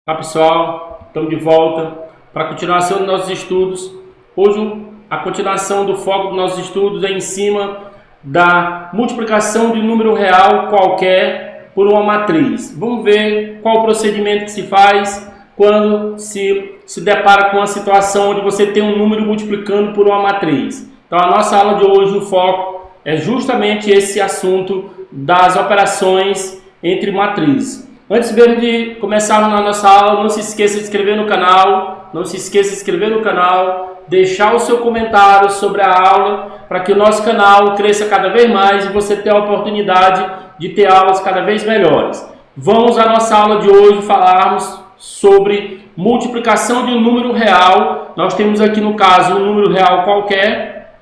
Olá pessoal, estamos de volta para a continuação dos nossos estudos. Hoje a continuação do foco dos nossos estudos é em cima da multiplicação de um número real qualquer por uma matriz. Vamos ver qual o procedimento que se faz quando se depara com uma situação onde você tem um número multiplicando por uma matriz. Então a nossa aula de hoje, o foco é justamente esse assunto das operações entre matrizes. Antes mesmo de começarmos na nossa aula, não se esqueça de se inscrever no canal, deixar o seu comentário sobre a aula, para que o nosso canal cresça cada vez mais e você tenha a oportunidade de ter aulas cada vez melhores. Vamos à nossa aula de hoje falarmos sobre multiplicação de um número real. Nós temos aqui no caso um número real qualquer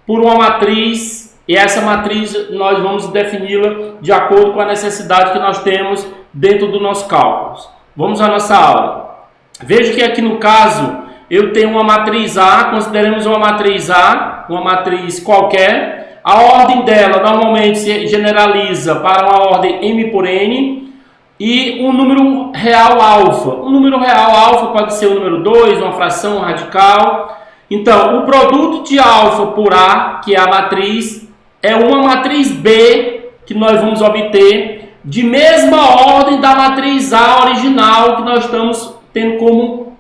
por uma matriz, e essa matriz nós vamos defini-la de acordo com a necessidade que nós temos dentro do nosso cálculo. Vamos à nossa aula. Veja que aqui no caso eu tenho uma matriz A, consideremos uma matriz A, uma matriz qualquer. A ordem dela normalmente se generaliza para uma ordem M por N e um número real alfa. Um número real alfa pode ser o número 2, uma fração, um radical. Então, o produto de alfa por A, que é a matriz, é uma matriz B que nós vamos obter de mesma ordem da matriz A original que nós estamos tendo como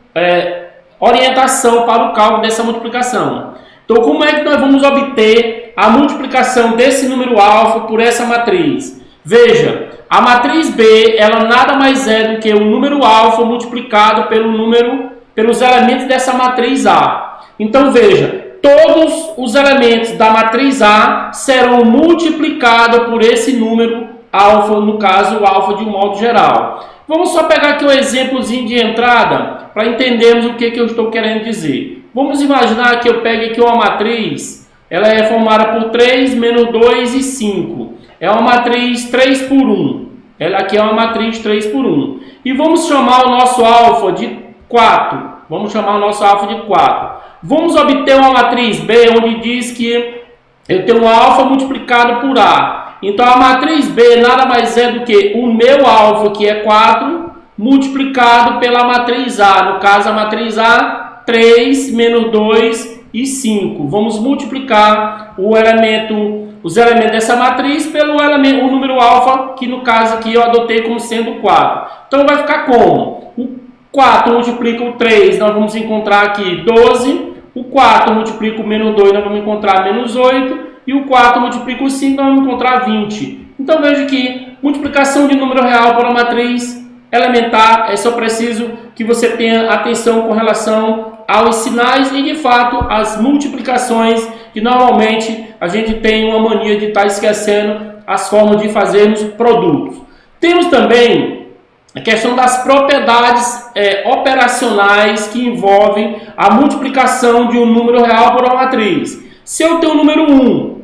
orientação para o cálculo dessa multiplicação. Então, como é que nós vamos obter a multiplicação desse número alfa por essa matriz? Veja, a matriz B, ela nada mais é do que o número alfa multiplicado pelos elementos dessa matriz A. Então, veja, todos os elementos da matriz A serão multiplicados por esse número alfa, no caso o alfa de um modo geral. Vamos só pegar aqui um exemplozinho de entrada para entendermos o que eu estou querendo dizer. Vamos imaginar que eu pegue aqui uma matriz, ela é formada por 3, menos 2 e 5. É uma matriz 3 por 1. Ela aqui é uma matriz 3 por 1. E vamos chamar o nosso alfa de 4. Vamos obter uma matriz B onde diz que eu tenho um alfa multiplicado por A. Então, a matriz B nada mais é do que o meu alfa, que é 4, multiplicado pela matriz A. No caso, a matriz A, 3, menos 2 e 5. Vamos multiplicar os elementos dessa matriz pelo o número alfa, que no caso aqui eu adotei como sendo 4. Então, vai ficar como? O 4 multiplica o 3, nós vamos encontrar aqui 12. O 4 multiplica o menos 2, nós vamos encontrar menos 8. E o 4 multiplica o 5, nós vamos encontrar 20. Então, veja que multiplicação de número real por uma matriz elementar, é só preciso que você tenha atenção com relação aos sinais e, de fato, as multiplicações, que normalmente a gente tem uma mania de estar esquecendo as formas de fazermos produtos. Temos também a questão das propriedades operacionais que envolvem a multiplicação de um número real por uma matriz. Se eu tenho o número 1,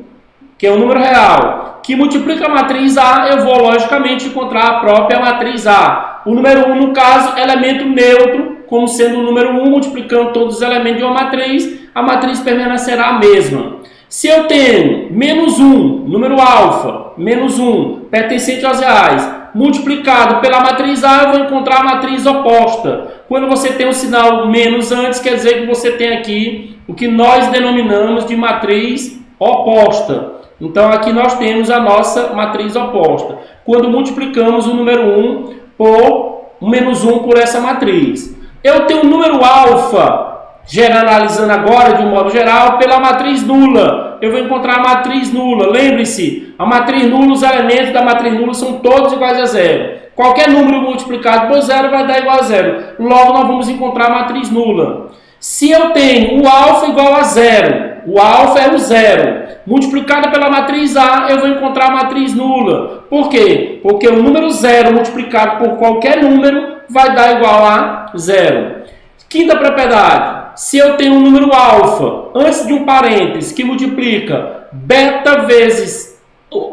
que é um número real, que multiplica a matriz A, eu vou logicamente encontrar a própria matriz A. O número 1, no caso, elemento neutro, como sendo o número 1, multiplicando todos os elementos de uma matriz, a matriz permanecerá a mesma. Se eu tenho menos 1, número alfa, menos 1, pertencente aos reais, multiplicado pela matriz A, eu vou encontrar a matriz oposta. Quando você tem o sinal menos antes, quer dizer que você tem aqui o que nós denominamos de matriz oposta. Então, aqui nós temos a nossa matriz oposta. Quando multiplicamos o número 1 por o menos 1 por essa matriz. Eu tenho o número alfa, generalizando agora de um modo geral, pela matriz nula. Eu vou encontrar a matriz nula. Lembre-se, a matriz nula, os elementos da matriz nula são todos iguais a zero. Qualquer número multiplicado por zero vai dar igual a zero. Logo, nós vamos encontrar a matriz nula. Se eu tenho o alfa igual a zero, o alfa é o zero, multiplicado pela matriz A, eu vou encontrar a matriz nula. Por quê? Porque o número zero multiplicado por qualquer número vai dar igual a zero. Quinta propriedade. Se eu tenho um número alfa, antes de um parênteses, que multiplica beta vezes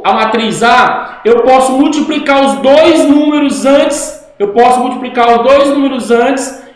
a matriz A, eu posso multiplicar os dois números antes,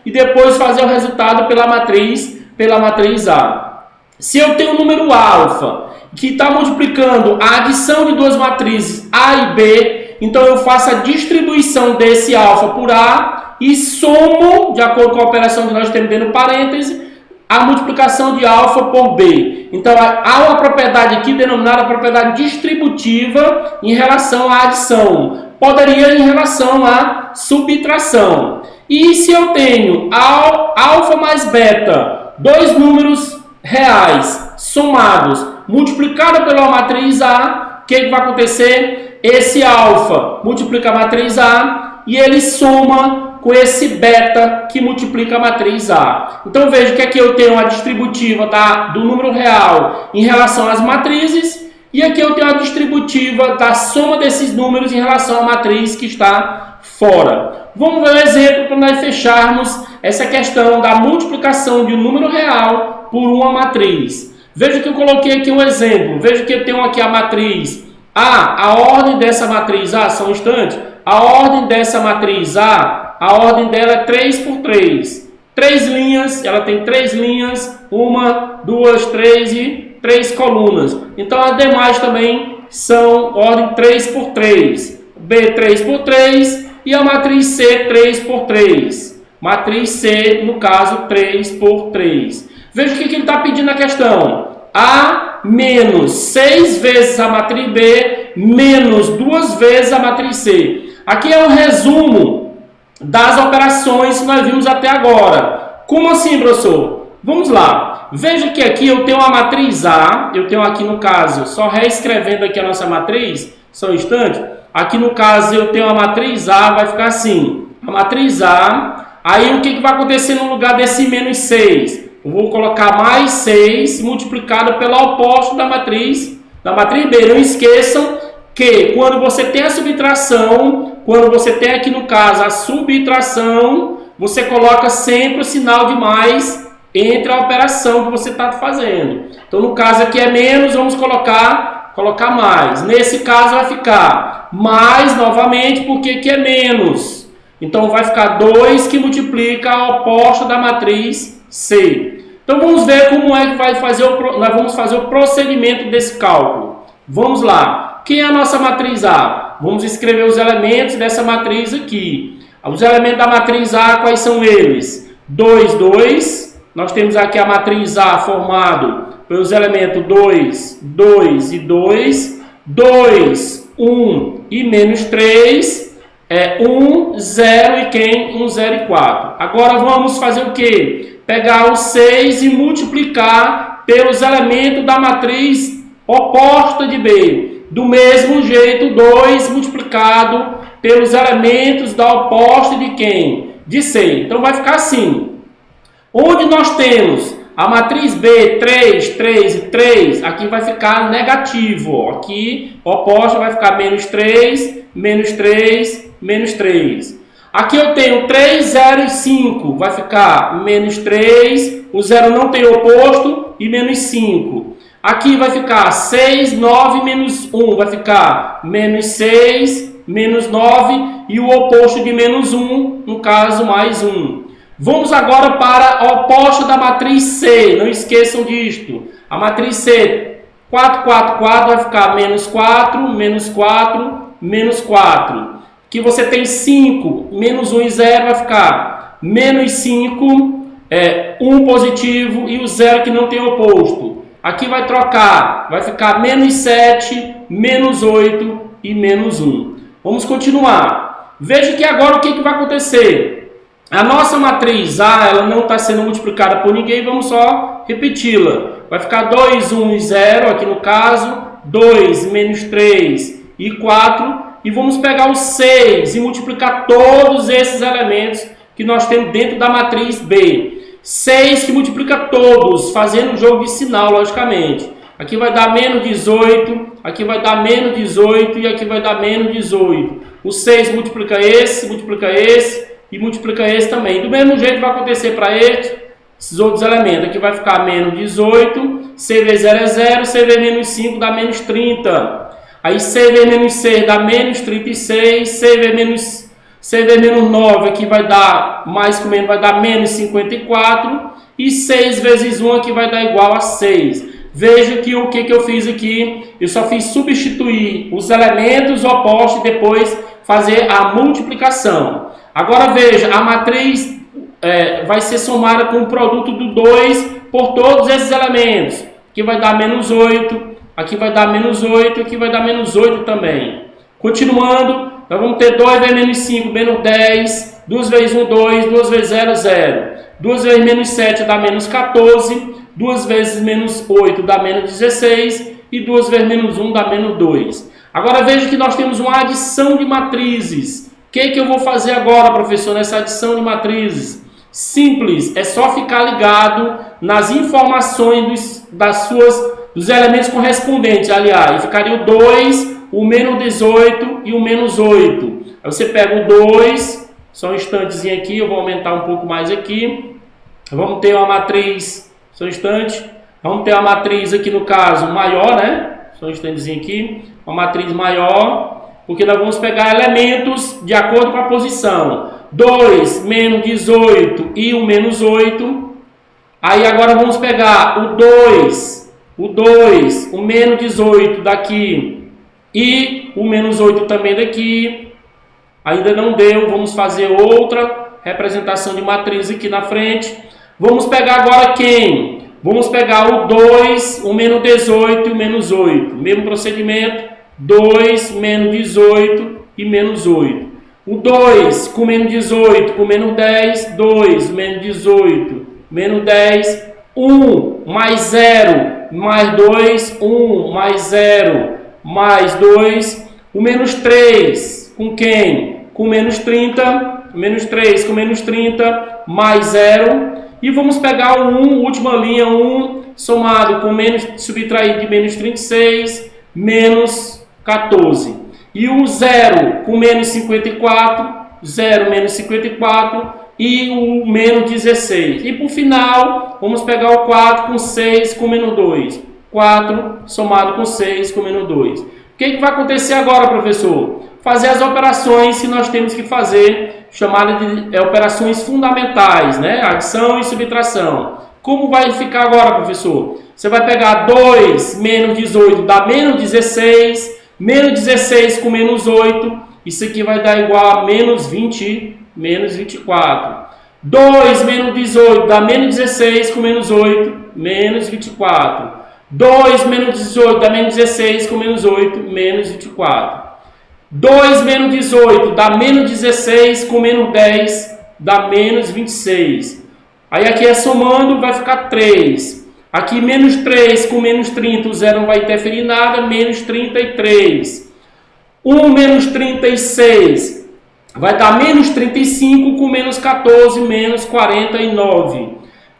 e depois fazer o resultado pela matriz A. Se eu tenho um número alfa, que está multiplicando a adição de duas matrizes A e B, então eu faço a distribuição desse alfa por A, e somo, de acordo com a operação que nós temos dentro do parêntese, a multiplicação de alfa por B. Então, há uma propriedade aqui denominada propriedade distributiva em relação à adição. Poderia em relação à subtração. E se eu tenho alfa mais beta, dois números reais somados, multiplicado pela matriz A, o que vai acontecer? Esse alfa multiplica a matriz A e ele soma com esse beta que multiplica a matriz A. Então veja que aqui eu tenho a distributiva do número real em relação às matrizes e aqui eu tenho a distributiva da soma desses números em relação à matriz que está fora. Vamos ver um exemplo para nós fecharmos essa questão da multiplicação de um número real por uma matriz. Veja que eu coloquei aqui um exemplo. Veja que eu tenho aqui a matriz A. A ordem dessa matriz A, só um instante. A ordem dessa matriz A, a ordem dela é 3 por 3. 3 linhas, ela tem 3 linhas, 1, 2, 3 e 3 colunas. Então as demais também são ordem 3 por 3. B 3 por 3 e a matriz C 3 por 3. Matriz C, no caso, 3 por 3. Veja o que ele está pedindo na questão. A menos 6 vezes a matriz B menos 2 vezes a matriz C. Aqui é um resumo das operações que nós vimos até agora. Como assim, professor? Vamos lá. Veja que aqui eu tenho a matriz A, eu tenho aqui no caso, só reescrevendo aqui a nossa matriz, só um instante. Aqui no caso eu tenho a matriz A, vai ficar assim. A matriz A, aí o que vai acontecer no lugar desse menos 6? Eu vou colocar mais 6 multiplicado pelo oposto da matriz B. Não esqueçam que quando você tem a subtração, quando você tem aqui no caso a subtração, você coloca sempre o sinal de mais entre a operação que você está fazendo. Então no caso aqui é menos, vamos colocar mais. Nesse caso vai ficar mais novamente, porque aqui é menos. Então vai ficar 2 que multiplica a oposta da matriz C. Então vamos ver como é que nós vamos fazer o procedimento desse cálculo. Vamos lá. Quem é a nossa matriz A? Vamos escrever os elementos dessa matriz aqui. Os elementos da matriz A, quais são eles? 2, 2. Nós temos aqui a matriz A formado pelos elementos 2, 2 e 2. 2, 1 e menos 3. 1, 0 e quem? 1, 0 e 4. Agora vamos fazer o quê? Pegar o 6 e multiplicar pelos elementos da matriz oposta de B. Do mesmo jeito, 2 multiplicado pelos elementos da oposta de quem? De C. Então vai ficar assim. Onde nós temos a matriz B, 3, 3 e 3, aqui vai ficar negativo. Aqui, oposta vai ficar menos 3, menos 3, menos 3. Aqui eu tenho 3, 0 e 5, vai ficar menos 3, o 0 não tem oposto, e menos 5. Aqui vai ficar 6, 9, menos 1, vai ficar menos 6, menos 9, e o oposto de menos 1, no caso, mais 1. Vamos agora para a oposta da matriz C, não esqueçam disto. A matriz C, 4, 4, 4, vai ficar menos 4, menos 4, menos 4. Que você tem 5, menos 1 e 0 vai ficar menos 5, 1 positivo e o 0 que não tem oposto. Aqui vai trocar, vai ficar menos 7, menos 8 e menos 1. Vamos continuar. Veja que agora o que vai acontecer? A nossa matriz A, ela não está sendo multiplicada por ninguém, vamos só repeti-la. Vai ficar 2, 1 e 0, aqui no caso, 2, menos 3 e 4. E vamos pegar o 6 e multiplicar todos esses elementos que nós temos dentro da matriz B. 6 que multiplica todos, fazendo um jogo de sinal, logicamente. Aqui vai dar menos 18, aqui vai dar menos 18 e aqui vai dar menos 18. O 6 multiplica esse e multiplica esse também. Do mesmo jeito vai acontecer para esses outros elementos. Aqui vai ficar menos 18, C vezes 0 é 0, C vezes menos 5 dá menos 30. Aí C vezes menos 6 dá menos 36, C vezes menos 9 aqui vai dar, mais com menos vai dar menos 54, e 6 vezes 1 aqui vai dar igual a 6. Veja que o que eu fiz aqui, eu só fiz substituir os elementos opostos e depois fazer a multiplicação. Agora veja, a matriz vai ser somada com o produto do 2 por todos esses elementos. Aqui vai dar menos 8, aqui vai dar menos 8, aqui vai dar menos 8 também. Continuando, nós vamos ter 2 vezes menos 5, menos 10, 2 vezes 1, 2, 2 vezes 0, 0. 2 vezes menos 7 dá menos 14, 2 vezes menos 8 dá menos 16 e 2 vezes menos 1 dá menos 2. Agora veja que nós temos uma adição de matrizes. O que eu vou fazer agora, professor, nessa adição de matrizes? Simples, é só ficar ligado nas informações dos elementos correspondentes. Aliás, ficaria o 2, o menos 18 e o menos 8. Aí você pega o 2, só um instantezinho aqui, eu vou aumentar um pouco mais aqui. Vamos ter uma matriz, só um instante. Vamos ter uma matriz aqui no caso maior, né? Só um instantezinho aqui. Uma matriz maior, porque nós vamos pegar elementos de acordo com a posição. 2, menos 18 e o menos 8. Aí agora vamos pegar o 2, o menos 18 daqui e o menos 8 também daqui. Ainda não deu, vamos fazer outra representação de matriz aqui na frente. Vamos pegar agora quem? Vamos pegar o 2, o menos 18 e o menos 8. Mesmo procedimento, 2, menos 18 e menos 8. O 2 com menos 18, com menos 10, 2, menos 18, menos 10, 1, mais 0, mais 2, 1, mais 0, mais 2. O menos 3, com quem? Com menos 30, menos 3 com menos 30, mais 0. E vamos pegar o 1, última linha, 1, somado com menos, subtraído de menos 36, menos 14. E o 0 com menos 54, 0 menos 54 e o menos 16. E por final, vamos pegar o 4 com 6 com menos 2. 4 somado com 6 com menos 2. O que vai acontecer agora, professor? Fazer as operações que nós temos que fazer, chamadas de operações fundamentais, né? Adição e subtração. Como vai ficar agora, professor? Você vai pegar 2 menos 18 dá menos 16, menos 16 com menos 8, isso aqui vai dar igual a menos 20, menos 24. 2 menos 18 dá menos 16 com menos 8, menos 24. 2 menos 18 dá menos 16 com menos 8, menos 24. 2 menos 18 dá menos 16 com menos 10, dá menos 26. Aí aqui é somando, vai ficar 3. Aqui menos 3 com menos 30, o zero não vai interferir em nada, menos 33. 1 menos 36 vai dar menos 35 com menos 14, menos 49.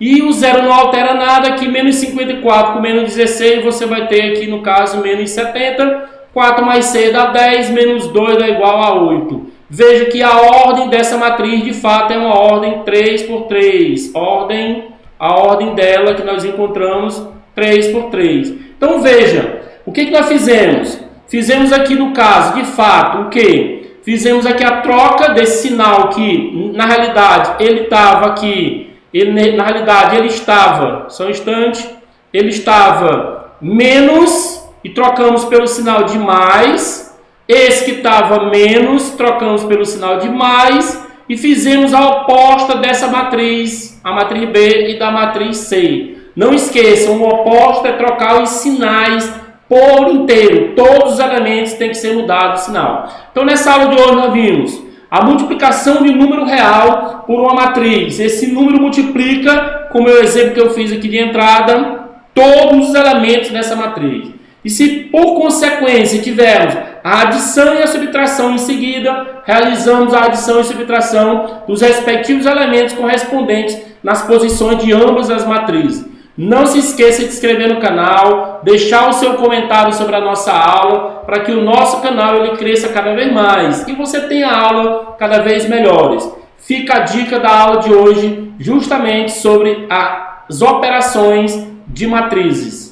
E o zero não altera nada, aqui menos 54 com menos 16, você vai ter aqui no caso menos 70. 4 mais 6 dá 10, menos 2 dá igual a 8. Veja que a ordem dessa matriz, de fato, é uma ordem 3 por 3. A ordem dela que nós encontramos 3 por 3. Então, veja, o que nós fizemos? Fizemos aqui no caso, de fato, o que? Fizemos aqui a troca desse sinal que, na realidade, ele estava aqui. Na realidade, ele estava, só um instante, ele estava menos... e trocamos pelo sinal de mais. Esse que estava menos, trocamos pelo sinal de mais e fizemos a oposta dessa matriz, a matriz B e da matriz C. Não esqueçam, o oposto é trocar os sinais por inteiro. Todos os elementos têm que ser mudados o sinal. Então, nessa aula de hoje nós vimos a multiplicação de número real por uma matriz. Esse número multiplica, como é o exemplo que eu fiz aqui de entrada, todos os elementos dessa matriz. E se por consequência tivermos a adição e a subtração em seguida, realizamos a adição e subtração dos respectivos elementos correspondentes nas posições de ambas as matrizes. Não se esqueça de se inscrever no canal, deixar o seu comentário sobre a nossa aula, para que o nosso canal ele cresça cada vez mais e você tenha aula cada vez melhores. Fica a dica da aula de hoje justamente sobre as operações de matrizes.